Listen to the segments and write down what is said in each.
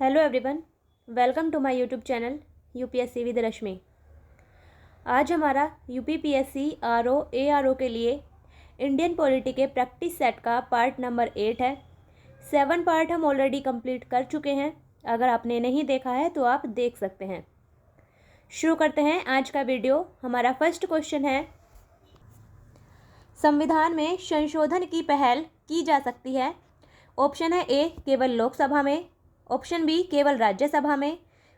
Hello everyone, welcome to my YouTube channel UPSC with Rashmi. आज हमारा UPPSC RO ARO के लिए इंडियन पॉलिटी के प्रैक्टिस सेट का पार्ट नंबर 8 है। 7 पार्ट हम ऑलरेडी कंप्लीट कर चुके हैं। अगर आपने नहीं देखा है तो आप देख सकते हैं। शुरू करते हैं आज का वीडियो। हमारा फर्स्ट क्वेश्चन है, संविधान में संशोधन की पहल की जा सकती है। ऑप्शन है ए, केवल लोकसभा में। ऑप्शन बी, केवल राज्यसभा में।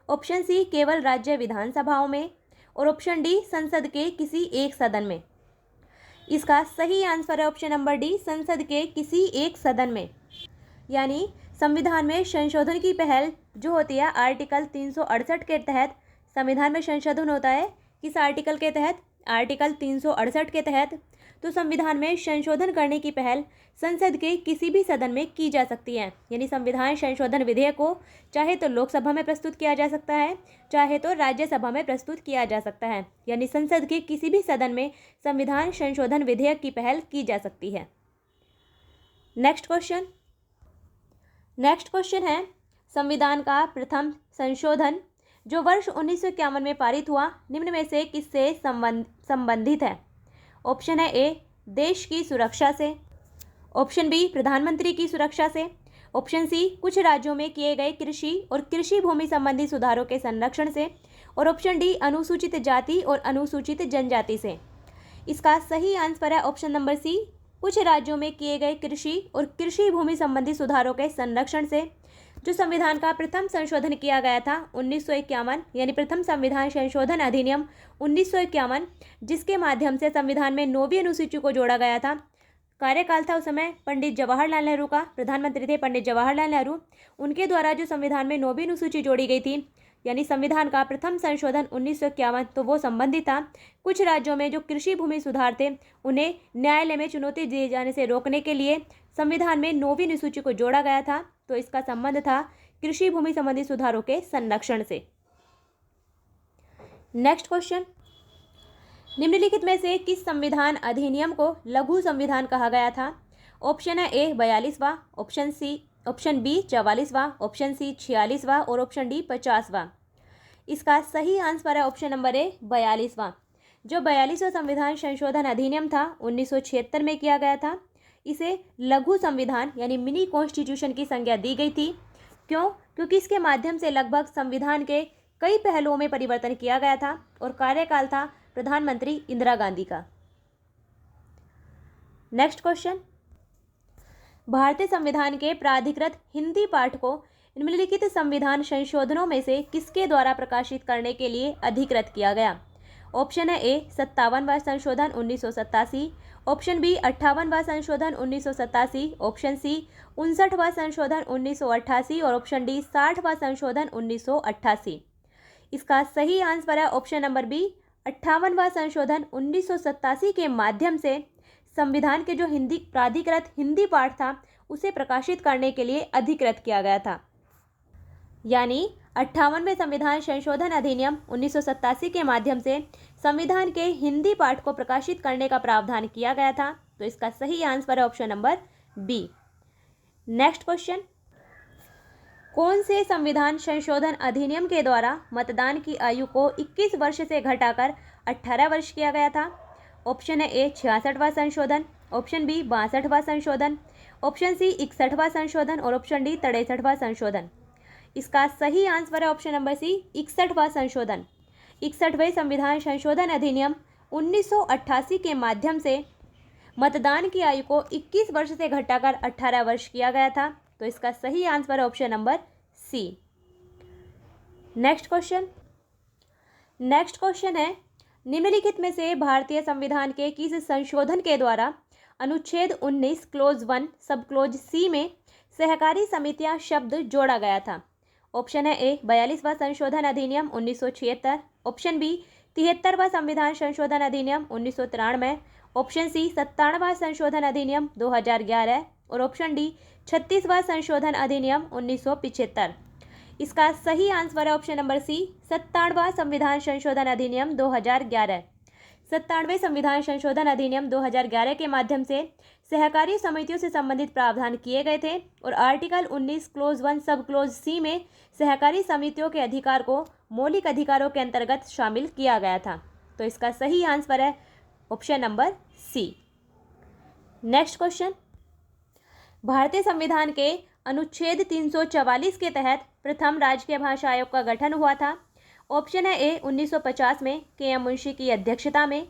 ऑप्शन सी, केवल राज्य विधानसभाओं में। और ऑप्शन डी, संसद के किसी एक सदन में। इसका सही आंसर है ऑप्शन नंबर डी, संसद के किसी एक सदन में। यानी संविधान में संशोधन की पहल जो होती है आर्टिकल 368 के तहत संविधान में संशोधन होता है। किस आर्टिकल के तहत? आर्टिकल 368 के तहत। तो संविधान में संशोधन करने की पहल संसद के किसी भी सदन में की जा सकती है। यानी संविधान संशोधन विधेयक को चाहे तो लोकसभा में प्रस्तुत किया जा सकता है, चाहे तो राज्यसभा में प्रस्तुत किया जा सकता है। यानी संसद के किसी भी सदन में संविधान संशोधन विधेयक की पहल की जा सकती है। नेक्स्ट क्वेश्चन है, संविधान का प्रथम संशोधन जो वर्ष 1951 में पारित हुआ निम्न में से किससे संबंधित है? ऑप्शन है ए, देश की सुरक्षा से। ऑप्शन बी, प्रधानमंत्री की सुरक्षा से। ऑप्शन सी, कुछ राज्यों में किए गए कृषि और कृषि भूमि संबंधी सुधारों के संरक्षण से। और ऑप्शन डी, अनुसूचित जाति और अनुसूचित जनजाति से। इसका सही आंसर है ऑप्शन नंबर सी, कुछ राज्यों में किए गए कृषि और कृषि भूमि संबंधी सुधारों के संरक्षण से। जो संविधान का प्रथम संशोधन किया गया था 1951, यानी प्रथम संविधान संशोधन अधिनियम 1951, जिसके माध्यम से संविधान में 9वीं अनुसूची को जोड़ा गया था। कार्यकाल था उस समय पंडित जवाहरलाल नेहरू का, प्रधानमंत्री थे पंडित जवाहरलाल नेहरू। उनके द्वारा जो संविधान में 9वीं अनुसूची जोड़ी गई थी, यानी संविधान का प्रथम संशोधन 1951, तो वो संबंधित था कुछ राज्यों में जो कृषि भूमि सुधार थे उन्हें न्यायालय में चुनौती दिए जाने से रोकने के लिए संविधान में 9वीं अनुसूची को जोड़ा गया था। तो इसका संबंध था कृषि भूमि संबंधी सुधारों के संरक्षण से। नेक्स्ट क्वेश्चन, निम्नलिखित में से किस संविधान अधिनियम को लघु संविधान कहा गया था? ऑप्शन है ए, 42वां। ऑप्शन बी, 44वां। ऑप्शन सी, 46वां। और ऑप्शन डी, 50वां। इसका सही आंसर है ऑप्शन नंबर ए, 42वां। जो 42वां संविधान संशोधन अधिनियम था 1976 में किया गया था। इसे लघु संविधान यानी मिनी कॉन्स्टिट्यूशन की संज्ञा दी गई थी। क्यों? क्योंकि इसके माध्यम से लगभग संविधान के कई पहलुओं में परिवर्तन किया गया था और कार्यकाल था प्रधानमंत्री इंदिरा गांधी का। नेक्स्ट क्वेश्चन, भारतीय संविधान के प्राधिकृत हिंदी पाठ को निम्नलिखित संविधान संशोधनों में से किसके द्वारा प्रकाशित करने के लिए अधिकृत किया गया? ऑप्शन है ए, 57वां संशोधन 1987। ऑप्शन बी, 58वां संशोधन 1987। ऑप्शन सी, 59वां संशोधन 1988। और ऑप्शन डी, 60वां संशोधन 1988। इसका सही आंसर है ऑप्शन नंबर बी, 58वां संशोधन 1987 के माध्यम से संविधान के जो हिंदी प्राधिकृत हिंदी पाठ था उसे प्रकाशित करने के लिए अधिकृत किया गया था। यानी 58वें संविधान संशोधन अधिनियम 1987 के माध्यम से संविधान के हिंदी पाठ को प्रकाशित करने का प्रावधान किया गया था। तो इसका सही आंसर है option number B. Next question, कौन से संविधान संशोधन अधिनियम के द्वारा मतदान की आयु को 21 वर्ष से घटाकर 18 वर्ष किया गया था? ऑप्शन है ए, 66वां संशोधन। ऑप्शन बी, 62वां संशोधन। ऑप्शन सी, 61वां संशोधन। और ऑप्शन डी, 63वां संशोधन। इसका सही आंसर है ऑप्शन नंबर सी, 61वां संशोधन। 61वें संविधान संशोधन अधिनियम 1988 के माध्यम से मतदान की आयु को 21 वर्ष से घटाकर 18 वर्ष किया गया था। तो इसका सही आंसर है option number C. Next question है, निम्नलिखित में से भारतीय संविधान के किस संशोधन के द्वारा अनुच्छेद 19 क्लोज 1 सब क्लोज सी में सहकारी समितियां शब्द जोड़ा गया था? ऑप्शन है ए, 42वां संशोधन अधिनियम 1976। ऑप्शन बी, 73वां संविधान संशोधन अधिनियम 1993। ऑप्शन सी, 97वां संशोधन अधिनियम 2011। और ऑप्शन डी, 36वां संशोधन अधिनियम 1975। इसका सही आंसर है ऑप्शन नंबर सी, 97वां संविधान संशोधन अधिनियम 2011। 97वें संविधान संशोधन अधिनियम 2011 के माध्यम से सहकारी समितियों से संबंधित प्रावधान किए गए थे और आर्टिकल 19 क्लोज 1 सब क्लोज सी में सहकारी समितियों के अधिकार को मौलिक अधिकारों के अंतर्गत शामिल किया गया था। तो इसका सही आंसर है option number C. Next question, भारतीय संविधान के अनुच्छेद 344 के तहत प्रथम राजकीय भाषा आयोग का गठन हुआ था। ऑप्शन है ए 1950 में के.एम. मुंशी की अध्यक्षता में,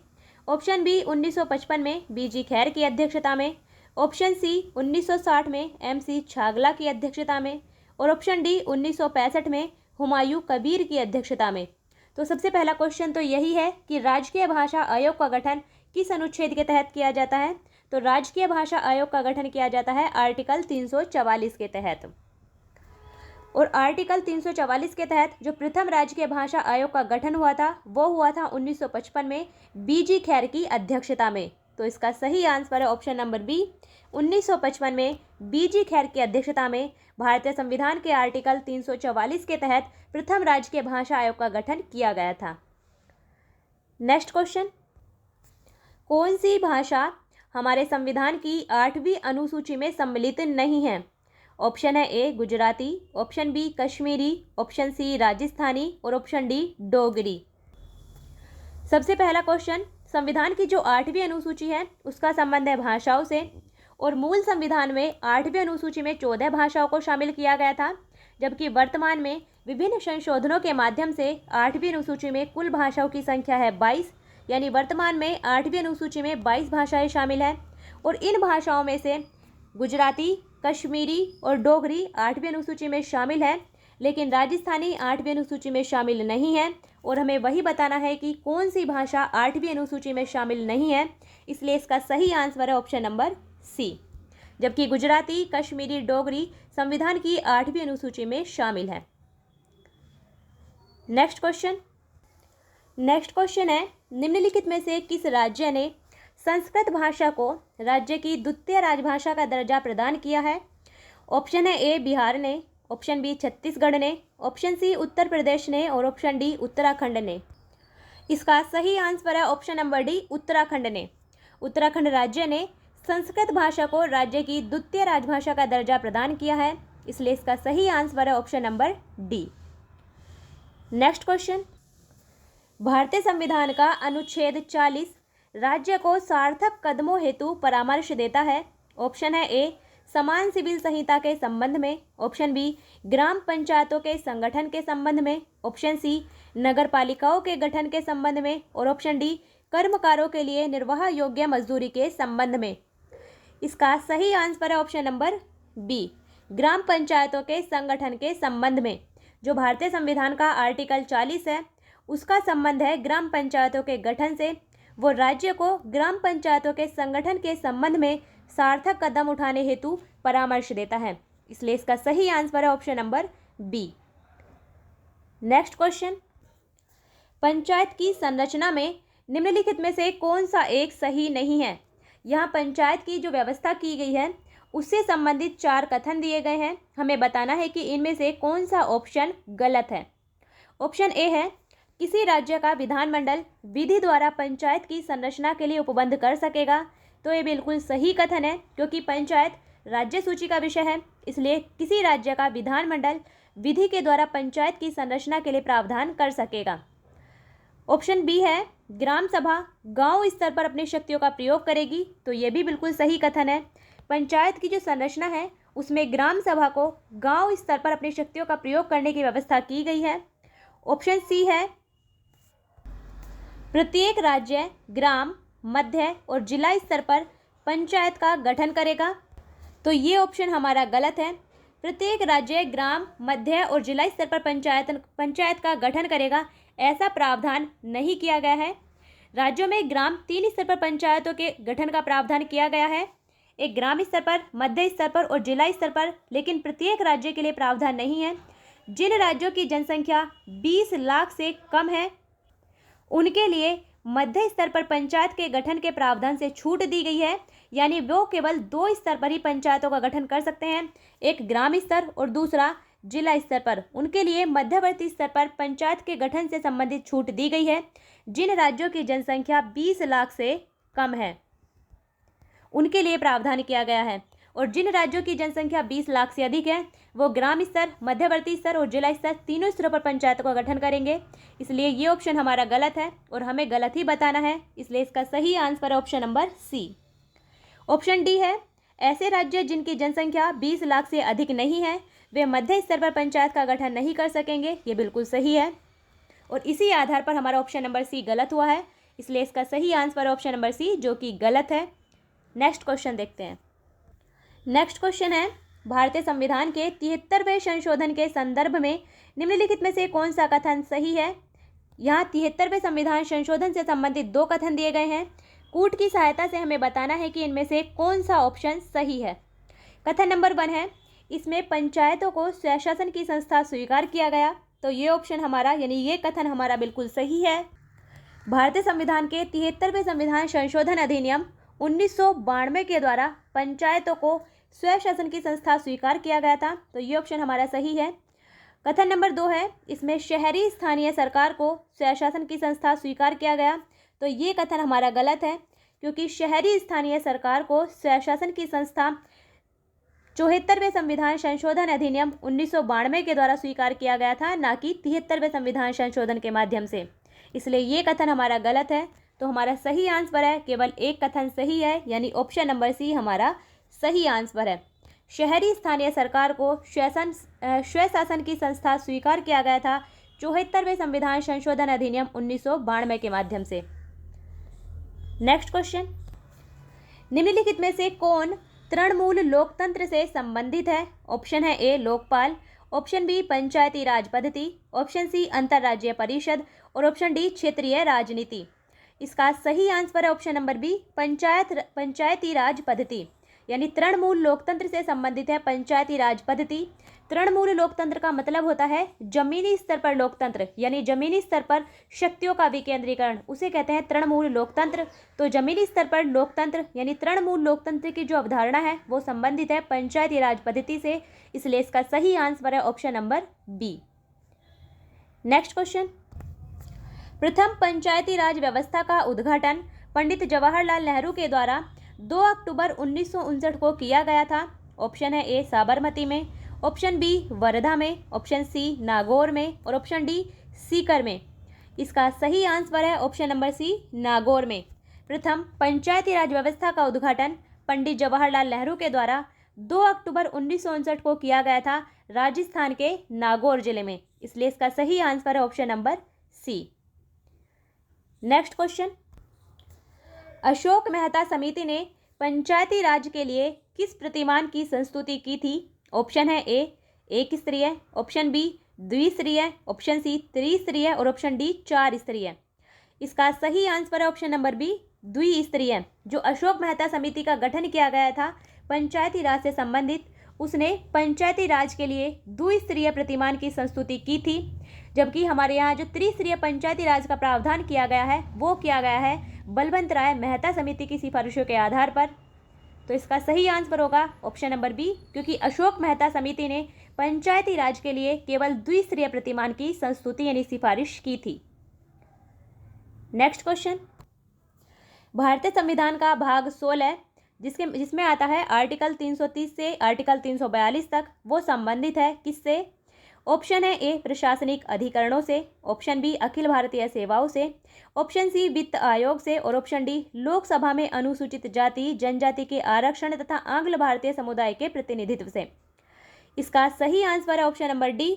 ऑप्शन बी 1955 में बी.जी. खैर की अध्यक्षता में, ऑप्शन सी 1960 में एम.सी. छागला की अध्यक्षता में और ऑप्शन डी 1965 में हुमायूं कबीर की अध्यक्षता में। तो सबसे पहला क्वेश्चन तो यही है कि राजकीय भाषा आयोग का गठन किस अनुच्छेद के तहत किया जाता है। तो राजकीय भाषा आयोग का गठन किया जाता है आर्टिकल 344 के तहत। और आर्टिकल 344 के तहत जो प्रथम राजकीय भाषा आयोग का गठन हुआ था वो हुआ था 1955 में बी.जी. खैर की अध्यक्षता में। तो इसका सही आंसर है ऑप्शन नंबर बी, 1955 में बी.जी. खैर की अध्यक्षता में भारतीय संविधान के आर्टिकल 344 के तहत प्रथम राजकीय भाषा आयोग का गठन किया गया था। नेक्स्ट क्वेश्चन, कौन सी भाषा हमारे संविधान की 8वीं अनुसूची में सम्मिलित नहीं है। ऑप्शन है A Gujarati, option B Kashmiri, option C Rajasthani और ऑप्शन डी डोगरी। सबसे पहला क्वेश्चन, संविधान की जो 8वीं अनुसूची है उसका संबंध है भाषाओं से और मूल संविधान में 8वीं अनुसूची में 14 भाषाओं को शामिल किया गया था, जबकि वर्तमान में विभिन्न संशोधनों के माध्यम से 8वीं अनुसूची में कुल भाषाओं की संख्या है 22, यानी वर्तमान में 8वीं अनुसूची में 22 भाषाएं शामिल हैं और इन भाषाओं में से गुजराती, कश्मीरी और डोगरी 8वीं अनुसूची में शामिल है, लेकिन राजस्थानी 8वीं अनुसूची में शामिल नहीं है। और हमें वही बताना है कि कौन सी भाषा 8वीं अनुसूची में शामिल नहीं है, इसलिए इसका सही आंसर है ऑप्शन नंबर सी, जबकि गुजराती, कश्मीरी, डोगरी संविधान की 8वीं अनुसूची में शामिल है। नेक्स्ट क्वेश्चन है, निम्नलिखित में से किस राज्य ने संस्कृत भाषा को राज्य की द्वितीय राजभाषा का दर्जा प्रदान किया है। ऑप्शन है ए बिहार ने, ऑप्शन बी छत्तीसगढ़ ने, ऑप्शन सी उत्तर प्रदेश ने और ऑप्शन डी उत्तराखंड ने। इसका सही आंसर है ऑप्शन नंबर डी उत्तराखंड ने। उत्तराखंड राज्य ने संस्कृत भाषा को राज्य की द्वितीय राजभाषा का दर्जा प्रदान किया है, इसलिए इसका सही आंसर है option number D. Next question, भारतीय संविधान का अनुच्छेद 40 राज्य को सार्थक कदमों हेतु परामर्श देता है। ऑप्शन है ए समान सिविल संहिता के संबंध में, ऑप्शन बी ग्राम पंचायतों के संगठन के संबंध में, ऑप्शन सी नगर पालिकाओं के गठन के संबंध में और ऑप्शन डी कर्मकारों के लिए निर्वाह योग्य मजदूरी के संबंध में। इसका सही आंसर है ऑप्शन नंबर बी, ग्राम पंचायतों के संगठन के संबंध में। जो भारतीय संविधान का आर्टिकल 40 है उसका संबंध है ग्राम पंचायतों के गठन से। वो राज्य को ग्राम पंचायतों के संगठन के संबंध में सार्थक कदम उठाने हेतु परामर्श देता है, इसलिए इसका सही आंसर है option number B. Next question, panchayat की संरचना में निम्नलिखित में से कौन सा एक सही नहीं है। यहाँ पंचायत की जो व्यवस्था की गई है उससे संबंधित 4 कथन दिए गए हैं, हमें बताना है कि इनमें से कौन सा ऑप्शन गलत है। ऑप्शन ए है किसी राज्य का विधानमंडल विधि द्वारा पंचायत की संरचना के लिए उपबंध कर सकेगा। तो ये बिल्कुल सही कथन है, क्योंकि पंचायत राज्य सूची का विषय है, इसलिए किसी राज्य का विधानमंडल विधि के द्वारा पंचायत की संरचना के लिए प्रावधान कर सकेगा। ऑप्शन बी है ग्राम सभा गांव स्तर पर अपनी शक्तियों का प्रयोग करेगी। तो ये भी बिल्कुल सही कथन है, पंचायत की जो संरचना है उसमें ग्राम सभा को गांव स्तर पर अपनी शक्तियों का प्रयोग करने की व्यवस्था की गई है। ऑप्शन सी है प्रत्येक राज्य ग्राम, मध्य और जिला स्तर पर पंचायत का गठन करेगा। तो ये ऑप्शन हमारा गलत है, प्रत्येक राज्य ग्राम, मध्य और जिला स्तर पर पंचायत का गठन करेगा, ऐसा प्रावधान नहीं किया गया है। राज्यों में ग्राम 3 स्तर पर पंचायतों के गठन का प्रावधान किया गया है, एक ग्राम स्तर पर, मध्य स्तर पर और जिला स्तर पर, लेकिन प्रत्येक राज्य के लिए प्रावधान नहीं है। जिन राज्यों की जनसंख्या 20 लाख से कम है उनके लिए मध्य स्तर पर पंचायत के गठन के प्रावधान से छूट दी गई है, यानी वो केवल 2 स्तर पर ही पंचायतों का गठन कर सकते हैं, एक ग्राम स्तर और दूसरा जिला स्तर पर। उनके लिए मध्यवर्ती स्तर पर पंचायत के गठन से संबंधित छूट दी गई है, जिन राज्यों की जनसंख्या 20 लाख से कम है उनके लिए प्रावधान किया गया है, और जिन राज्यों की जनसंख्या 20 लाख से अधिक है वो ग्राम स्तर, मध्यवर्ती स्तर और जिला स्तर तीनों स्तरों पर पंचायतों का गठन करेंगे। इसलिए ये ऑप्शन हमारा गलत है और हमें गलत ही बताना है, इसलिए इसका सही आंसर है option number C. Option D है, ऐसे राज्य जिनकी जनसंख्या 20 लाख से अधिक नहीं है वे मध्य स्तर पर पंचायत का गठन नहीं कर सकेंगे। ये बिल्कुल सही है और इसी आधार पर हमारा ऑप्शन नंबर सी गलत हुआ है, इसलिए इसका सही आंसर है ऑप्शन नंबर सी, जो कि गलत है। नेक्स्ट क्वेश्चन देखते हैं। नेक्स्ट क्वेश्चन है, भारतीय संविधान के 73वें संशोधन के संदर्भ में निम्नलिखित में से कौन सा कथन सही है। यहाँ 73वें संविधान संशोधन से संबंधित 2 कथन दिए गए हैं। कूट की सहायता से हमें बताना है कि इनमें से कौन सा ऑप्शन सही है। कथन नंबर 1 है, इसमें पंचायतों को स्वशासन की संस्था स्वीकार किया गया, तो ये ऑप्शन हमारा यानी ये कथन हमारा बिल्कुल सही है। भारतीय संविधान के 73वें संविधान संशोधन अधिनियम 1992 के द्वारा पंचायतों को स्वशासन की संस्था स्वीकार किया गया था, तो ये ऑप्शन हमारा सही है। कथन नंबर 2 है, इसमें शहरी स्थानीय सरकार को स्वशासन की संस्था स्वीकार किया गया, तो ये कथन हमारा गलत है, क्योंकि शहरी स्थानीय सरकार को स्वशासन की संस्था 74वें संविधान संशोधन अधिनियम 1992 के द्वारा स्वीकार किया गया था, ना कि 73वें संविधान संशोधन के माध्यम से। इसलिए ये कथन हमारा गलत है, तो हमारा सही आंसर है केवल एक कथन सही है, यानी ऑप्शन नंबर सी हमारा सही आंसर है। शहरी स्थानीय सरकार को स्वशासन की संस्था स्वीकार किया गया था 74वें संविधान संशोधन अधिनियम 1992 के माध्यम से। नेक्स्ट क्वेश्चन, निम्नलिखित में से कौन तृणमूल लोकतंत्र से संबंधित है। ऑप्शन है ए लोकपाल, ऑप्शन बी पंचायती राज पद्धति, ऑप्शन सी अंतर्राज्यीय परिषद और ऑप्शन डी क्षेत्रीय राजनीति। इसका सही आंसर है ऑप्शन नंबर बी पंचायती राज पद्धति, यानी तृणमूल लोकतंत्र से संबंधित है पंचायती राज पद्धति। तृणमूल लोकतंत्र का मतलब होता है जमीनी स्तर पर लोकतंत्र, यानी जमीनी स्तर पर शक्तियों का विकेंद्रीकरण, उसे कहते हैं तृणमूल लोकतंत्र। तो जमीनी स्तर पर लोकतंत्र यानी तृणमूल लोकतंत्र की जो अवधारणा है वो संबंधित है पंचायती राज पद्धति से, इसलिए इसका सही आंसर है option number B. Next question, प्रथम पंचायती राज व्यवस्था का उद्घाटन पंडित जवाहरलाल नेहरू के द्वारा 2 अक्टूबर 1959 को किया गया था। ऑप्शन है ए साबरमती में, ऑप्शन बी वर्धा में, ऑप्शन सी नागौर में और ऑप्शन डी सीकर में। इसका सही आंसर है ऑप्शन नंबर सी नागौर में। प्रथम पंचायती राज व्यवस्था का उद्घाटन पंडित जवाहरलाल नेहरू के द्वारा 2 अक्टूबर 1959 को किया गया था राजस्थान के नागौर जिले में, इसलिए इसका सही आंसर है option number C. Next question, Ashok Mehta समिति ने पंचायती राज के लिए किस प्रतिमान की संस्तुति की थी। ऑप्शन है ए एक स्तरीय, ऑप्शन बी द्विस्तरीय, ऑप्शन सी त्रिस्तरीय और ऑप्शन डी 4 स्तरीय। इसका सही आंसर है ऑप्शन नंबर बी द्विस्तरीय। जो अशोक मेहता समिति का गठन किया गया था पंचायती राज से संबंधित, उसने पंचायती राज के लिए द्विस्तरीय प्रतिमान की संस्तुति की थी, जबकि हमारे यहाँ जो त्रिस्तरीय पंचायती राज का प्रावधान किया गया है वो किया गया है बलवंत राय मेहता समिति की सिफारिशों के आधार पर। तो इसका सही आंसर होगा ऑप्शन नंबर बी, क्योंकि अशोक मेहता समिति ने पंचायती राज के लिए केवल द्विस्तरीय प्रतिमान की संस्तुति यानी सिफारिश की थी। नेक्स्ट क्वेश्चन, भारतीय संविधान का भाग 16 जिसमें आता है आर्टिकल 330 से आर्टिकल 342 तक, वो संबंधित है किससे। ऑप्शन है ए प्रशासनिक अधिकरणों से, ऑप्शन बी अखिल भारतीय सेवाओं से, ऑप्शन सी वित्त आयोग से और ऑप्शन डी लोकसभा में अनुसूचित जाति जनजाति के आरक्षण तथा आंग्ल भारतीय समुदाय के प्रतिनिधित्व से। इसका सही आंसर है ऑप्शन नंबर डी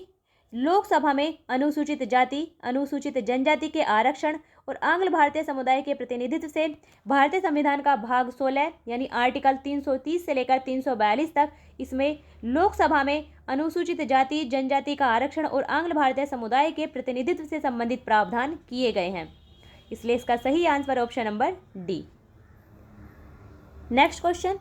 लोकसभा में अनुसूचित जाति अनुसूचित जनजाति के आरक्षण और आंग्ल भारतीय समुदाय के प्रतिनिधित्व से भारतीय संविधान का भाग 16 यानी आर्टिकल 330 से लेकर 342 तक, इसमें लोकसभा में अनुसूचित जाति जनजाति का आरक्षण और आंग्ल भारतीय समुदाय के प्रतिनिधित्व से संबंधित प्रावधान किए गए हैं, इसलिए इसका सही answer option number D. Next question,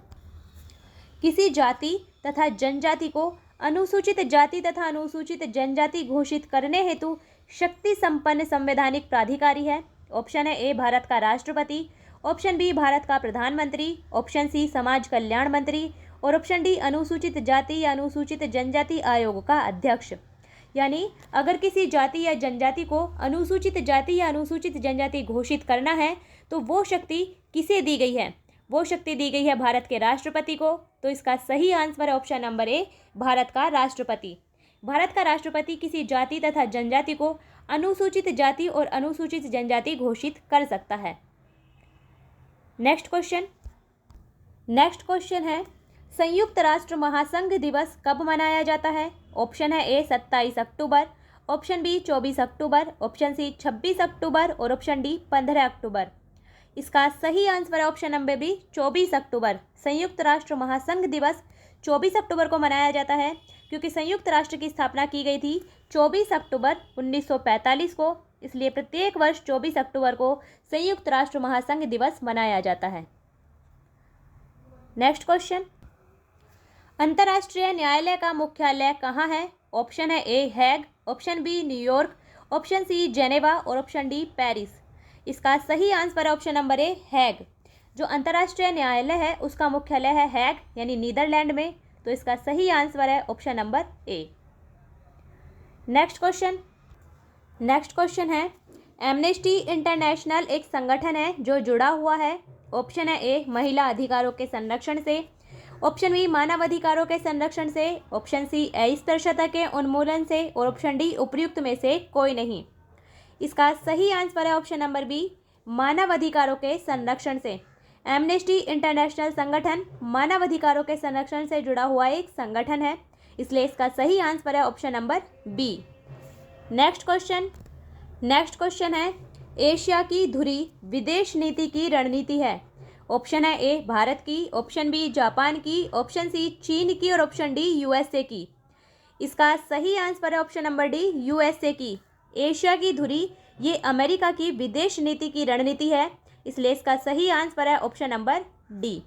किसी जाति तथा जनजाति को अनुसूचित जाति तथा अनुसूचित जनजाति घोषित करने हेतु शक्ति संपन्न संवैधानिक प्राधिकारी है। ऑप्शन है ए भारत का राष्ट्रपति, ऑप्शन बी भारत का प्रधानमंत्री, ऑप्शन सी समाज कल्याण मंत्री और ऑप्शन डी अनुसूचित जाति या अनुसूचित जनजाति आयोग का अध्यक्ष। यानी अगर किसी जाति या जनजाति को अनुसूचित जाति या अनुसूचित जनजाति घोषित करना है तो वो शक्ति किसे दी गई है? वो शक्ति दी गई है भारत के राष्ट्रपति को। तो इसका सही आंसर है ऑप्शन नंबर ए, भारत का राष्ट्रपति। भारत का राष्ट्रपति किसी जाति तथा जनजाति को अनुसूचित जाति और अनुसूचित जनजाति घोषित कर सकता है। नेक्स्ट क्वेश्चन है, संयुक्त राष्ट्र महासंघ दिवस कब मनाया जाता है? ऑप्शन है ए 27 अक्टूबर, ऑप्शन बी 24 अक्टूबर, ऑप्शन सी 26 अक्टूबर और ऑप्शन डी 15 अक्टूबर। इसका सही आंसर है ऑप्शन नंबर बी 24 अक्टूबर। संयुक्त राष्ट्र महासंघ दिवस 24 अक्टूबर को मनाया जाता है क्योंकि संयुक्त राष्ट्र की स्थापना की गई थी 24 अक्टूबर 1945 को, इसलिए प्रत्येक वर्ष 24 अक्टूबर को संयुक्त राष्ट्र महासंघ दिवस मनाया जाता है। नेक्स्ट क्वेश्चन, अंतर्राष्ट्रीय न्यायालय का मुख्यालय कहाँ है? ऑप्शन है A Hague, option B New York, option C Geneva और ऑप्शन डी पेरिस। इसका सही आंसर है ऑप्शन नंबर ए हैग। जो अंतर्राष्ट्रीय न्यायालय है उसका मुख्यालय है हैग यानी नीदरलैंड में। तो इसका सही आंसर है option number A. Next question है, एमनेस्टी इंटरनेशनल एक संगठन है जो जुड़ा हुआ है। ऑप्शन है ए महिला अधिकारों के संरक्षण से, ऑप्शन बी मानव अधिकारों के संरक्षण से, ऑप्शन सी अस्पृश्यता के उन्मूलन से और ऑप्शन डी उपयुक्त में से कोई नहीं। इसका सही आंसर है ऑप्शन नंबर बी मानव अधिकारों के संरक्षण से। एमनेस्टी इंटरनेशनल संगठन मानव अधिकारों के संरक्षण से जुड़ा हुआ एक संगठन है, इसलिए इसका सही आंसर है option number B. Next question है, एशिया की धुरी विदेश नीति की रणनीति है। ऑप्शन है ए भारत की, ऑप्शन बी जापान की, ऑप्शन सी चीन की और ऑप्शन डी यूएसए की। इसका सही आंसर है ऑप्शन नंबर डी यूएसए की। एशिया की धुरी ये अमेरिका की विदेश नीति की रणनीति है, इसलिए इसका सही आंसर है ऑप्शन नंबर डी।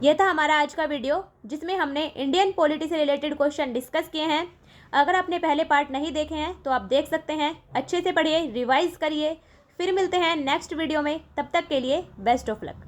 यह था हमारा आज का वीडियो जिसमें हमने इंडियन पॉलिटी से रिलेटेड क्वेश्चन डिस्कस किए हैं। अगर आपने पहले पार्ट नहीं देखे हैं तो आप देख सकते हैं। अच्छे से पढ़िए, रिवाइज करिए। फिर मिलते हैं नेक्स्ट वीडियो में, तब तक के लिए बेस्ट ऑफ लक।